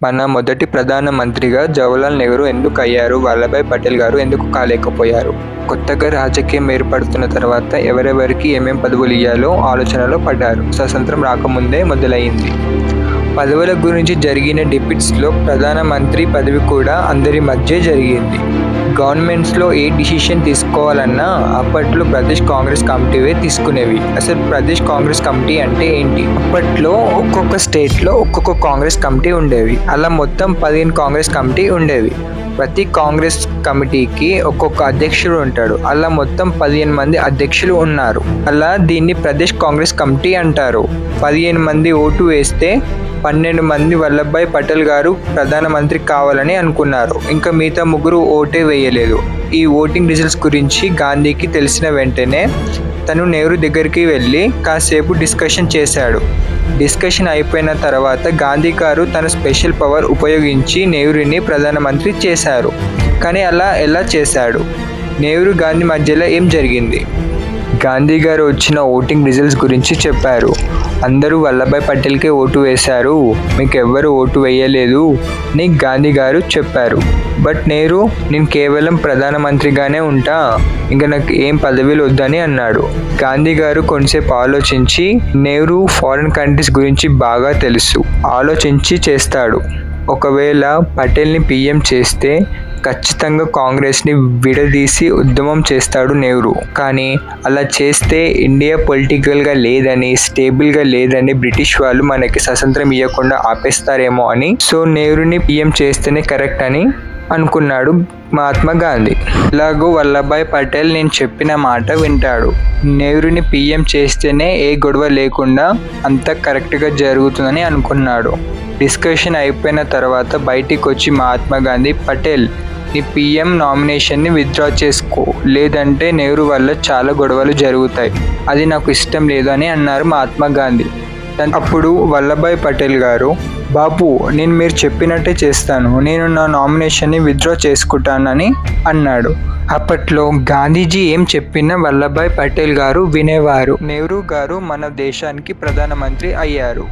మన మొదటి ప్రధానమంత్రిగా జవహర్లాల్ నెహ్రూ ఎందుకు అయ్యారు? వల్లభాయ్ పటేల్ గారు ఎందుకు కాలేకపోయారు? కొత్తగా రాజకీయం ఏర్పడుతున్న తర్వాత ఎవరెవరికి ఏమేం పదవులు ఇయ్యాలో ఆలోచనలో పడ్డారు. స్వతంత్రం రాకముందే మొదలైంది. పదవుల గురించి జరిగిన డిబేట్స్లో ప్రధానమంత్రి పదవి కూడా అందరి మధ్య జరిగింది. గవర్నమెంట్స్లో ఏ డిసిషన్ తీసుకోవాలన్నా అప్పట్లో ప్రదేశ్ కాంగ్రెస్ కమిటీవే తీసుకునేవి. అసలు ప్రదేశ్ కాంగ్రెస్ కమిటీ అంటే ఏంటి? అప్పట్లో ఒక్కొక్క స్టేట్లో ఒక్కొక్క కాంగ్రెస్ కమిటీ ఉండేవి. అలా మొత్తం 15 కాంగ్రెస్ కమిటీ ఉండేవి. ప్రతి కాంగ్రెస్ కమిటీకి ఒక్కొక్క అధ్యక్షుడు ఉంటాడు. అలా మొత్తం 15 మంది అధ్యక్షులు ఉన్నారు. అలా దీన్ని ప్రదేశ్ కాంగ్రెస్ కమిటీ అంటారు. 15 మంది ఓటు వేస్తే 12 మంది వల్లభాయ్ పటేల్ గారు ప్రధానమంత్రి కావాలని అనుకున్నారు. ఇంకా మిగతా ముగ్గురు ఓటే వేయలేదు. ఈ ఓటింగ్ రిజల్ట్స్ గురించి గాంధీకి తెలిసిన వెంటనే తను నెహ్రూ దగ్గరికి వెళ్ళి కాసేపు డిస్కషన్ చేశాడు. డిస్కషన్ అయిపోయిన తర్వాత గాంధీ గారు తన స్పెషల్ పవర్ ఉపయోగించి నెహ్రూని ప్రధానమంత్రి చేశారు. కానీ అలా ఎలా చేశాడు? నెహ్రూ గాంధీ మధ్యలో ఏం జరిగింది? గాంధీ గారు వచ్చిన ఓటింగ్ రిజల్ట్స్ గురించి చెప్పారు. అందరూ వల్లభాయ్ పటేల్కే ఓటు వేశారు, మీకెవ్వరు ఓటు వేయలేదు అని గాంధీ గారు చెప్పారు. బట్ నెహ్రూ, నేను కేవలం ప్రధానమంత్రిగానే ఉంటా, ఇంకా నాకు ఏం పదవిలు వద్దని అన్నాడు. గాంధీ గారు కొంతసేపు ఆలోచించి, నెహ్రూ ఫారిన్ కంట్రీస్ గురించి బాగా తెలుసు, ఆలోచించి చేస్తాడు. ఒకవేళ పటేల్ని పీఎం చేస్తే ఖచ్చితంగా కాంగ్రెస్ని విడదీసి ఉద్యమం చేస్తాడు నెహ్రూ. కానీ అలా చేస్తే ఇండియా పొలిటికల్గా లేదని, స్టేబుల్గా లేదని బ్రిటిష్ వాళ్ళు మనకి స్వతంత్రం ఇవ్వకుండా ఆపేస్తారేమో అని, సో నెహ్రూని పీఎం చేస్తేనే కరెక్ట్ అని అనుకున్నాడు మహాత్మా గాంధీ. ఇలాగూ వల్లభాయ్ పటేల్ నేను చెప్పిన మాట వింటాడు. నెహ్రూని పీఎం చేస్తేనే ఏ గొడవ లేకుండా అంతా కరెక్ట్గా జరుగుతుందని అనుకున్నాడు. డిస్కషన్ అయిపోయిన తర్వాత బయటికి వచ్చి మహాత్మా గాంధీ, పటేల్ నీ పీఎం నామినేషన్ని విత్డ్రా చేసుకో, లేదంటే నెహ్రూ వల్ల చాలా గొడవలు జరుగుతాయి, అది నాకు ఇష్టం లేదు అని అన్నారు మహాత్మా గాంధీ. అప్పుడు వల్లభాయ్ పటేల్ గారు, బాబు నేను మీరు చెప్పినట్టే చేస్తాను, నేను నా నామినేషన్ని విత్డ్రా చేసుకుంటానని అన్నాడు. అప్పట్లో గాంధీజీ ఏం చెప్పినా వల్లభాయ్ పటేల్ గారు వినేవారు. నెహ్రూ గారు మన దేశానికి ప్రధానమంత్రి అయ్యారు.